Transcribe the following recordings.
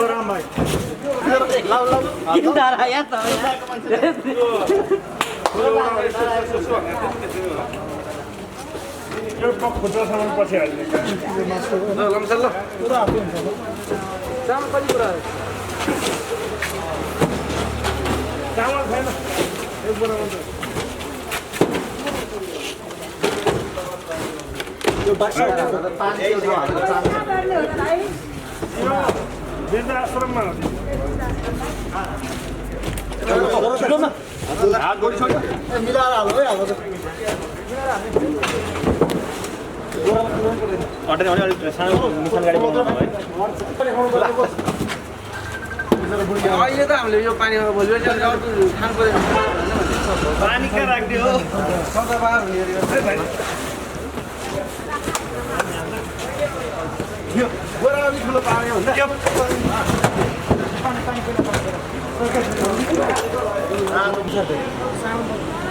राम भाइ यो खुट्टासम्म पछि हाल्ने चामल छैन एक बोरा मात्र वृद्धाश्रममा मिलाएर हाल्नु है अब अहिले त हामीले यो पानीमा भोलि खानु पर्यो पानी कहाँ राख्दियो सदाबार हुने गोरा अलिक ठुलो पानी हुन्छ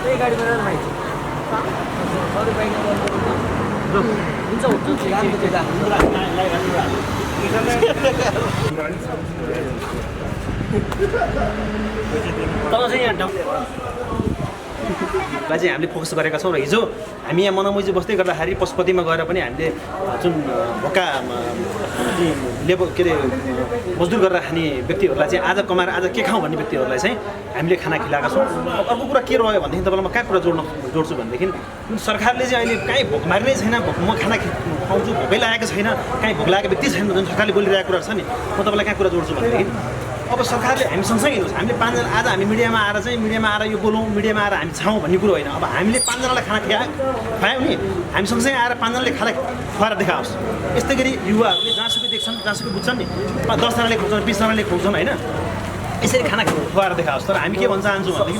त्यही गाडीमा चाहिँ हामीले फोकस गरेका छौँ र हिजो हामी यहाँ मनमुजी बस्दै गर्दाखेरि पशुपतिमा गएर पनि हामीले जुन भोका लेबर के अरे मजदुर गरेर खाने व्यक्तिहरूलाई चाहिँ आज कमाएर आज के खाउँ भन्ने व्यक्तिहरूलाई चाहिँ हामीले खाना खिलाएका छौँ। अर्को कुरा के रह्यो भनेदेखि तपाईँलाई म कहाँ कुरा जोड्छु भनेदेखि सरकारले चाहिँ अहिले कहीँ भोक मार्नै छैन म खाना खुवाउँछु भोकै लागेको छैन कहीँ भोक लागेको व्यक्ति छैन जुन सरकारले बोलिरहेको कुराहरू छ नि म तपाईँलाई कहाँ कुरा जोड्छु भनेदेखि अब सरकारले हामी सँगसँगै हेर्नुहोस् हामीले 5 जना आज हामी मिडियामा आएर यो बोलौँ मिडियामा आएर हामी छाउँ भन्ने कुरो होइन। अब हामीले 5 जनालाई खाना खुवायौँ नि हामी सँगसँगै आएर 5 जनाले खाना खुवाएर देखाओस्। यस्तै गरी युवाहरूले जहाँसुकै देख्छन् जहाँसुकै बुझ्छन् नि 10 जनाले खुवाउँछन् 20 जनाले खुवाउँछन् होइन यसरी खाना खुवाएर देखाओस्। तर हामी के भन्न चाहन्छौँ भनेदेखि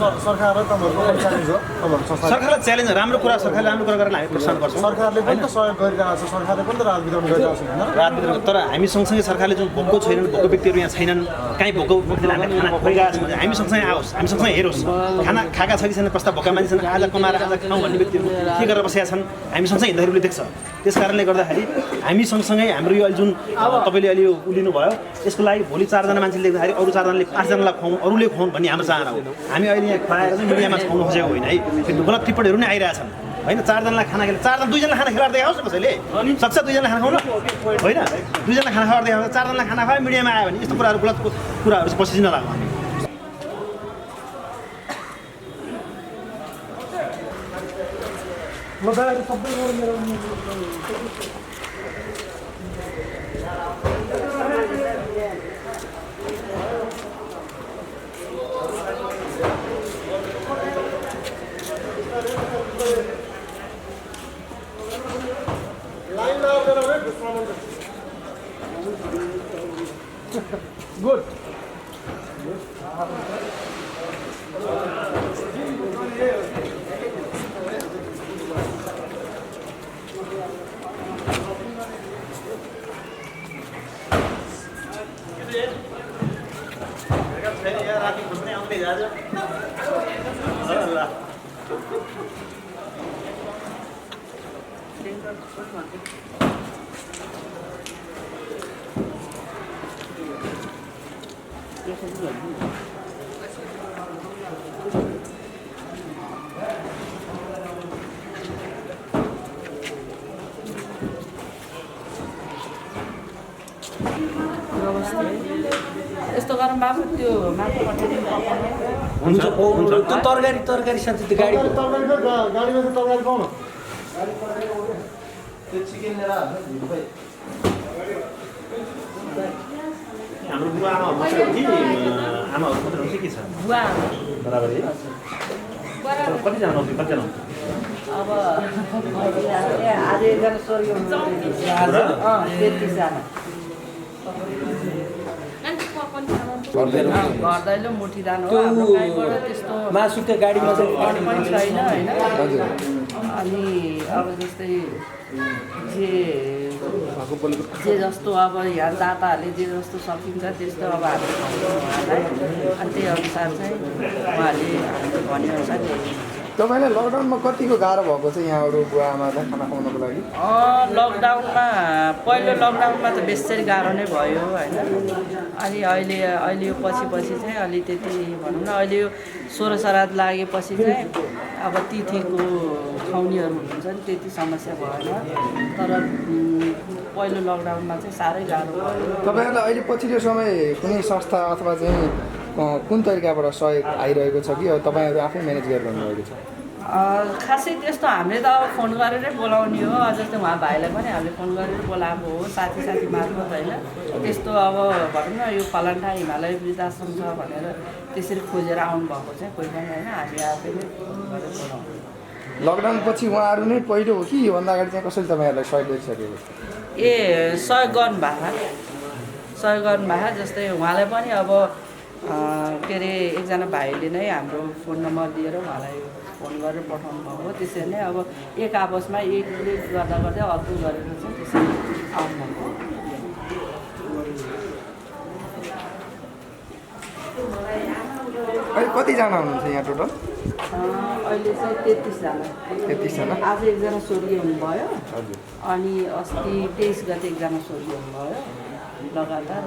सरकारलाई च्यालेन्ज राम्रो कुरा सरकारले राम्रो कुरा गरेर हामी प्रोत्साहन गर्छौँ। सरकारले पनि त सहयोग गरिरहेको छ सरकारले पनि त राहत वितरण गरिरहेको छ हैन राहत वितरण तर हामी सँगसँगै सरकारले जुन भोकको छैनन् भोकको व्यक्तिहरू यहाँ छैनन् कहीँ भोकको व्यक्तिले हामीलाई खाना खुवाइरहेको छ भने हामी सँगसँगै आओस् हामी सँगसँगै हेरोस् खाना खाएका छ कि छैन कस्ता भोका मान्छे छन् आज कमाएर आज खाउँ भन्ने व्यक्तिहरू के गरेर बसेका छन् हामी सँगसँगै हिँड्दाखेरिले देख्छ। त्यस कारणले गर्दाखेरि हामी सँगसँगै हाम्रो यो अहिले जुन तपाईँले अहिले यो उलिनु भयो यसको लागि भोलि 4 जना मान्छेले देख्दाखेरि अरू 4 जनाले 5 जनालाई खुवाउँ अरूले खुवाउँ भन्ने हाम्रो चाहना हो। हामी अहिले यहाँ खुवाएर चाहिँ मिडियामा छाउनु खोजेको होइन है फेरि गलत टिप्पणीहरू नै आइरहेछन् होइन। 4 जनालाई खाना खेला 4 जना 2 जना खाना खेलाएर देखाओस् न कसैले सक्छ 2 जना खाना खुवाउन होइन 2 जना खाना खुवाएर देखाउँछ 4 जनालाई खाना खुवायो मिडियामा आयो भने यस्तो कुराहरू गलत कुराहरू चाहिँ पछि नलाग्नु हामी Good. यस्तो गरम बाबु त्यो माथि पठाइदिनु हुन्छ त्यो तरकारी साथै त्यो गाडी गाडीमा चाहिँ तरकारी पाउन त्यो चिकन लिएर हाम्रो बुवा आमाहरू मात्रै हो कि आमाहरू मात्रै हुन्छ के छ बुवा बराबर कतिजना आउँछ कतिजना अब आज एकजना स्वर्गीय घरदैलो मुठीदान हो हाम्रो गाईबाट त्यस्तो मासुको गाडीमा पनि छैन होइन अनि अब जस्तै जे जस्तो अब यहाँ दाताहरूले जे जस्तो सकिन्छ त्यस्तो अब हामी खुवाउँछौँ उहाँलाई अनि त्यही अनुसार चाहिँ उहाँले हामीले भनेअनुसार तपाईँलाई लकडाउनमा कतिको गाह्रो भएको छ यहाँहरू बुवा आमालाई खाना खुवाउनको लागि? लकडाउनमा पहिलो लकडाउनमा त बेसरी गाह्रो नै भयो होइन। अनि अहिले यो पछि चाहिँ अलि त्यति भनौँ न, अहिले यो सोह्र श्राद्ध लागेपछि चाहिँ अब तिथिको खुवाउनेहरू हुनुहुन्छ नि, त्यति समस्या भएन। तर पहिलो लकडाउनमा चाहिँ साह्रै गाह्रो भयो। तपाईँहरूलाई अहिले पछिल्लो समय कुनै संस्था अथवा चाहिँ कुन तरिकाबाट सहयोग आइरहेको छ कि तपाईँहरू आफै म्यानेज गरेर गर्नुभएको छ? खासै त्यस्तो हामीले त अब फोन गरेरै बोलाउने हो। जस्तै उहाँ भाइलाई पनि हामीले फोन गरेर बोलाएको हो, साथी मार्फत होइन। त्यस्तो अब भनौँ न यो फलान्टा हिमालय वृद्धाश्रम छ भनेर त्यसरी खोजेर आउनुभएको चाहिँ कोही पनि होइन, हामी आफै नै फोन गरेर बोलाउनु। लकडाउन पछि उहाँहरू नै पहिलो हो कि योभन्दा अगाडि चाहिँ कसैले तपाईँहरूलाई सहयोग गरिसकेको? सहयोग गर्नुभएको जस्तै उहाँलाई पनि अब के अरे एकजना भाइले नै हाम्रो फोन नम्बर दिएर उहाँलाई फोन गरेर पठाउनु भएको। त्यसरी नै अब एक आपसमा एकले गर्दा गर्दै अर्को गरेर चाहिँ त्यसरी आउनुभएको। अहिले कतिजना हुनुहुन्छ यहाँ टोटल? अहिले चाहिँ 33जना। आज एकजना स्वर्गीय हुनुभयो। अनि अस्ति 23 गते एकजना स्वर्गीय हुनुभयो। लगातार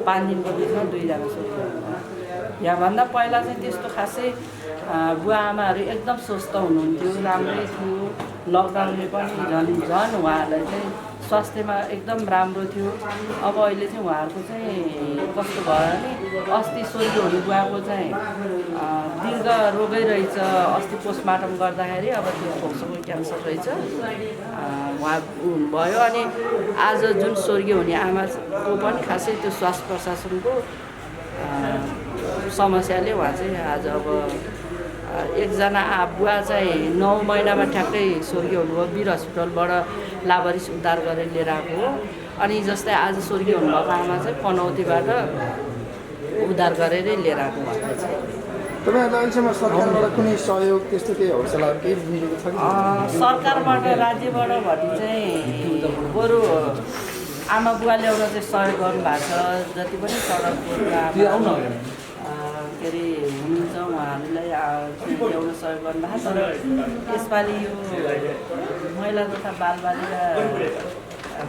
5 दिनको बिचमा 2 जना स्वर्गीय हुनुभयो। यहाँभन्दा पहिला चाहिँ त्यस्तो खासै बुवा आमाहरू एकदम स्वस्थ हुनुहुन्थ्यो, राम्रै थियो। लकडाउनले पनि झन् उहाँहरूलाई चाहिँ स्वास्थ्यमा एकदम राम्रो थियो। अब अहिले चाहिँ उहाँहरूको चाहिँ कस्तो भयो भने अस्ति स्वर्गीय हुने बुवाको चाहिँ दीर्घ रोगै रहेछ। अस्ति पोस्टमार्टम गर्दाखेरि अब त्यो फोक्सोको क्यान्सर रहेछ, उहाँ भयो। अनि आज जुन स्वर्गीय हुने आमाको पनि खासै त्यो श्वास प्रश्वासको समस्याले उहाँ चाहिँ आज अब एकजना बुवा चाहिँ 9 महिनामा ठ्याक्कै स्वर्गीय हुनुभयो। वीर हस्पिटलबाट लावारिस उद्धार गरेर लिएर आएको हो। अनि जस्तै आज स्वर्गीय हुनुभएको आमा चाहिँ पनौतीबाट उद्धार गरेरै लिएर आएको उहाँलाई चाहिँ। तपाईँहरूलाई अहिलेसम्म सरकारबाट कुनै सहयोग त्यस्तो केही हौसलाहरू केही मिलेको छ कि? सरकारबाट राज्यबाट भने चाहिँ बरु आमा बुवा ल्याउन चाहिँ सहयोग गर्नुभएको छ। जति पनि सडकको के अरे हुनुहुन्छ उहाँहरूलाई ल्याउन सहयोग गर्नुभएको छ। तर यसपालि यो महिला तथा बालबालिका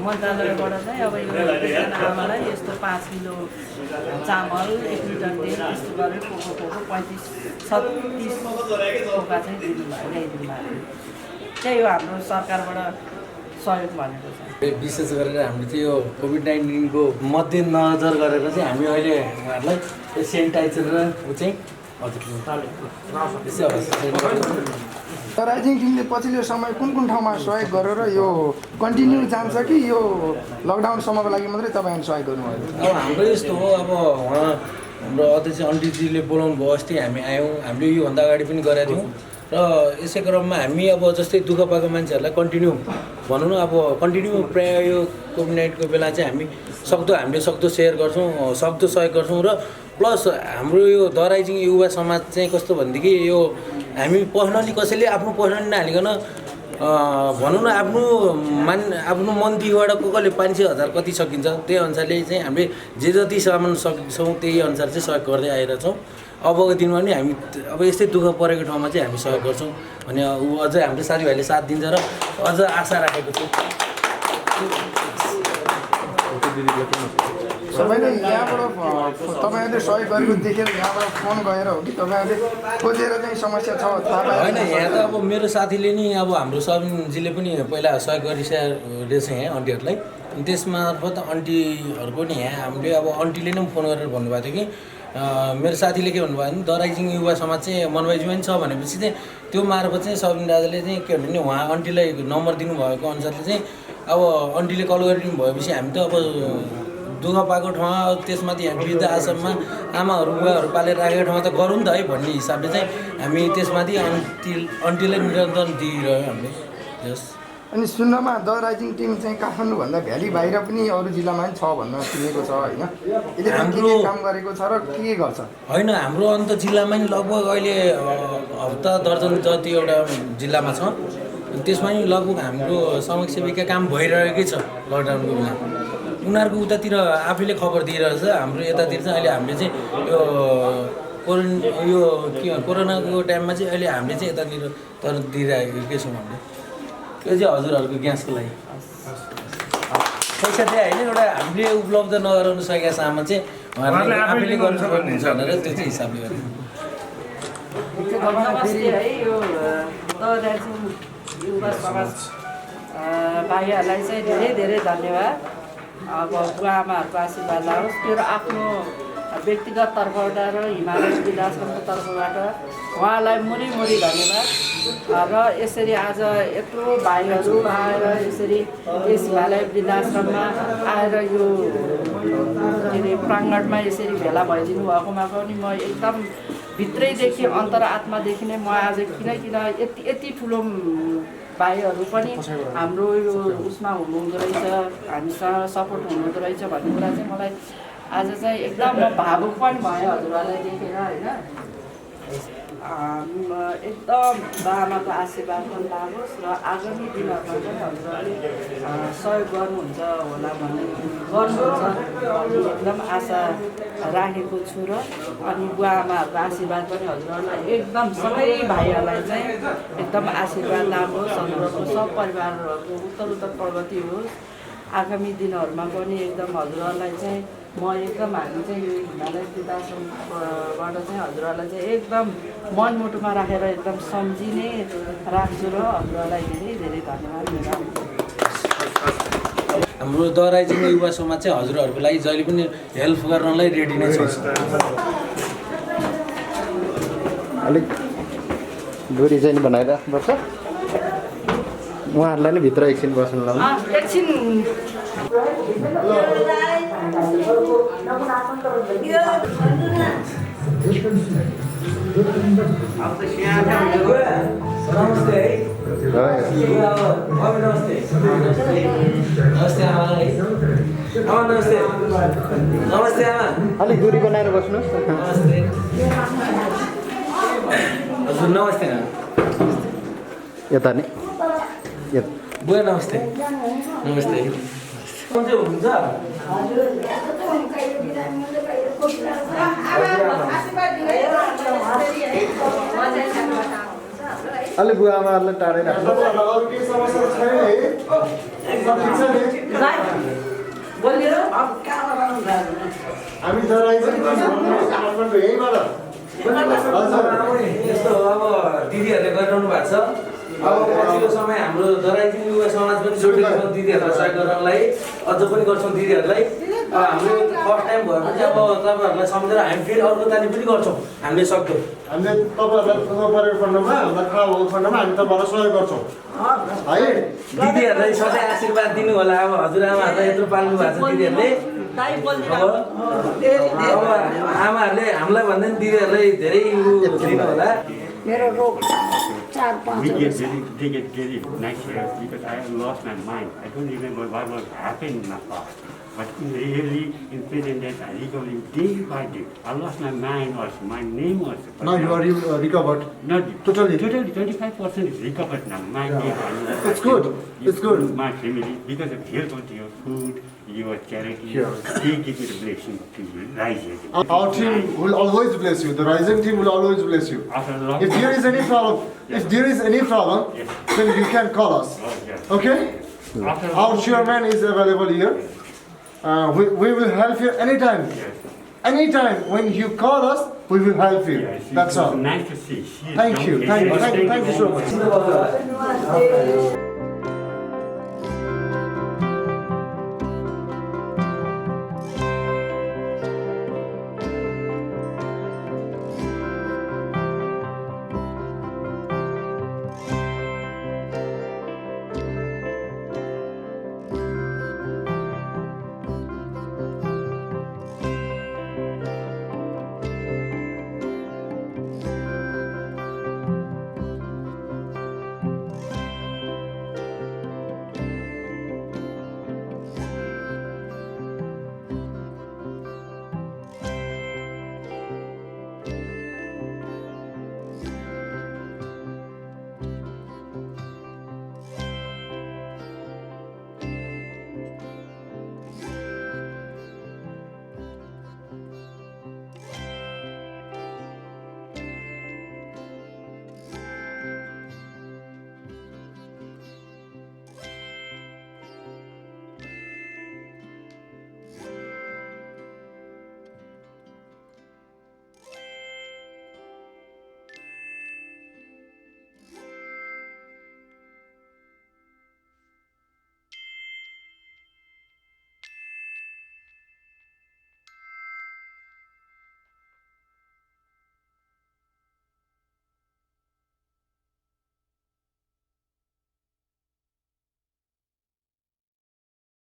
मन्त्रालयबाट चाहिँ अब यो एकजना आमालाई यस्तो 5 किलो चामल, 1 लिटर तेल यस्तो गरेर पोको 35-36 पोका चाहिँ ल्याइदिनु भएको। त्यही हो हाम्रो सरकारबाट सहयोग भनेको छ। विशेष गरेर हामीले चाहिँ यो कोभिड-19 को मध्यनजर गरेर चाहिँ हामी अहिले उहाँहरूलाई सेनिटाइजर र चाहिँ राइजिङ टिमले पछिल्लो समय कुन ठाउँमा सहयोग गरेर यो कन्टिन्यू जान्छ कि यो लकडाउनसम्मको लागि मात्रै तपाईँहरूले सहयोग गर्नुभयो? अब हाम्रो यस्तो हो, अब उहाँ हाम्रो अध्यक्ष अण्टिजीले बोलाउनु भयो, अस्ति हामी आयौँ। हामीले योभन्दा अगाडि पनि गरेका थियौँ र यसै क्रममा हामी अब जस्तै दुःख पाएको मान्छेहरूलाई कन्टिन्यू भनौँ न, अब कन्टिन्यू प्रायः यो कोभिड-19 को बेला चाहिँ हामीले सक्दो सेयर गर्छौँ, सक्दो सहयोग गर्छौँ। र प्लस हाम्रो यो दराइजिङ युवा समाज चाहिँ कस्तो भनेदेखि यो हामी पर्सनली कसैले आफ्नो पर्सनली नहालिकन भनौँ न आफ्नो मन्त्रीबाट कसले 500,000 कति सकिन्छ त्यही अनुसारले चाहिँ हामीले जे जति सामान सक्छौँ त्यही अनुसार चाहिँ सहयोग गर्दै आइरहेछौँ। अबको दिनमा पनि हामी अब यस्तै दुःख परेको ठाउँमा चाहिँ हामी सहयोग गर्छौँ भने अझै हाम्रो साथीभाइले साथ दिन्छ र अझ आशा राखेको छु। सबैले यहाँबाट तपाईँहरूले सहयोग गरेको देखेर यहाँबाट फोन गएर हो कि तपाईँहरूले खोजेर चाहिँ समस्या छ थाहा पाएर? होइन, यहाँ त अब मेरो साथीले नि अब हाम्रो सबिनजीले पनि पहिला सहयोग गरिसकेको रहेछ यहाँ आन्टीहरूलाई। त्यसमार्फत आन्टीहरूको नि यहाँ हामीले अब आन्टीले नै फोन गरेर भन्नुभएको थियो कि मेरो साथीले के भन्नुभयो भने दराइजिङ युवा समाज चाहिँ मनबाइजुमा छ भनेपछि चाहिँ त्यो मार्फत चाहिँ सबिन दाजुले चाहिँ के भन्नु नि उहाँ आन्टीलाई नम्बर दिनुभएको अनुसारले चाहिँ अब आन्टीले कल गरिदिनु भएपछि हामी त अब दुःख पाएको ठाउँमा त्यसमाथि यहाँ वृद्ध आश्रममा आमाहरू बुवाहरू पालेर राखेको ठाउँमा त गरौँ नि त है भन्ने हिसाबले चाहिँ हामी त्यसमाथि आन्टीलाई निरन्तर दिइरह्यौँ हामीले। यस अनि सुन्नमा द राइजिङ टिम चाहिँ काठमाडौँभन्दा भ्याली बाहिर पनि अरू जिल्लामा पनि छ भन्न सुनेको छ होइन? यसले हाम्रो काम गरेको छ र के गर्छ? होइन, हाम्रो अन्त जिल्लामा नि लगभग अहिले हप्ता दर्जन जति एउटा जिल्लामा छ। त्यसमा नि लगभग हाम्रो समाजसेवीका काम भइरहेकै छ। लकडाउनको बेला उनीहरूको उतातिर आफैले खबर दिइरहेछ। हाम्रो यतातिर चाहिँ अहिले हामीले चाहिँ यो यो के कोरोनाको टाइममा चाहिँ अहिले हामीले चाहिँ यतानिर तर दिइरहेकै छौँ हामीले त्यो चाहिँ हजुरहरूको ग्यासको लागि पैसा चाहिँ होइन एउटा हामीले उपलब्ध नगराउन सकेका सामान चाहिँ उहाँहरूले आफैले गर्नु सक्नुहुन्छ भनेर त्यो चाहिँ हिसाबले गरेको नमस्ते है यो दार्जिलिङ युवा समाज भाइहरूलाई चाहिँ धेरै धेरै धन्यवाद अब बुवा आमाहरूको आशीर्वाद लाओस् मेरो आफ्नो व्यक्तिगत तर्फबाट र हिमालय वृद्धाश्रमको तर्फबाट उहाँलाई मुरी धन्यवाद र यसरी आज यत्रो भाइहरू आएर यसरी यस हिमालय वृद्धाश्रममा आएर यो के अरे प्राङ्गणमा यसरी भेला भइदिनु भएकोमा पनि म एकदम भित्रैदेखि अन्तरात्मादेखि नै म आज किन यति ठुलो भाइहरू पनि हाम्रो यो उसमा हुनुहुँदो रहेछ हामीसँग सपोर्ट हुनुहुँदो रहेछ भन्ने कुरा चाहिँ मलाई आज चाहिँ एकदम म भावुक पनि भयो हजुरहरूलाई देखेर होइन एकदम बाबाको आशीर्वाद पनि लागोस् र आगामी दिनहरूमा पनि हजुरहरूले सहयोग गर्नुहुन्छ होला गर्नुहुन्छ भन्ने एकदम आशा राखेको छु र अनि बुवा आमाहरूको आशीर्वाद पनि हजुरहरूलाई एकदम सबै भाइहरूलाई चाहिँ एकदम आशीर्वाद लागोस् हजुरहरूको सब परिवारहरूको उत्तर प्रगति होस् आगामी दिनहरूमा पनि एकदम हजुरहरूलाई चाहिँ म एकदम हामी चाहिँ यो हिमालय वृद्धाश्रमबाट चाहिँ हजुरहरूलाई चाहिँ एकदम मनमुटुमा राखेर एकदम सम्झिने राख्छु र हजुरहरूलाई धेरै धेरै धन्यवाद दिन्छु हाम्रो दराइजिङ युवा समाज चाहिँ हजुरहरूको लागि जहिले पनि हेल्प गर्नलाई रेडी नै छ अलिक दूरी चाहिँ बनाइराख्नुपर्छ उहाँहरूलाई नै भित्र एकछिन बस्नु लाउनु एकछिन नमस्ते है नमस्ते आमा अलिक दूरी बनाएर बस्नुहोस् नमस्ते हजुर नमस्ते यता नि बुवा नमस्ते नमस्ते कुन चाहिँ हुनुहुन्छ अलिक बुवा आमाहरूलाई टाढै राख्नु अरू केही समस्या छैन है हामी यस्तो अब दिदीहरूले गरिरहनु भएको छ अब पछिल्लो समय हाम्रो दराइजिङ युवा समाज पनि जोडिएको छ दिदीहरूलाई सहयोग गर्नलाई अझ पनि गर्छौँ दिदीहरूलाई हाम्रो फर्स्ट टाइम भयो भने अब तपाईँहरूलाई सम्झेर हामी फेरि अर्को तालि पनि गर्छौँ हामीले सक्छौँ हामीले तपाईँहरूलाई परेको खण्डमा हामीलाई खडा भएको खण्डमा हामी तपाईँहरूलाई सहयोग गर्छौँ है दिदीहरूलाई सधैँ आशीर्वाद दिनु होला अब हजुरआमाहरूलाई यत्रो पाल्नु भएको छ दिदीहरूले अब आमाहरूले हामीलाई भन्दा पनि दिदीहरूलाई धेरै दिनु होला मेरो रोग 4-5 they get very nice here because I lost my mind. I don't remember what was happening in my past. But really, in present days, I recovered day by day. I lost my mind also, my name also. Now you are recovered. Not Totally. 25% is recovered now. My name. It's good. It's good. My family, because of help of your food, your charity, they give me the blessing to rise again. Our team will always bless you. The rising team will always bless you. After a long If there is any problem, then you can call us. Okay? Our chairman is available here. We will help you anytime. Anytime when you call us, we will help you. That's all. Nice to see. Thank you so much.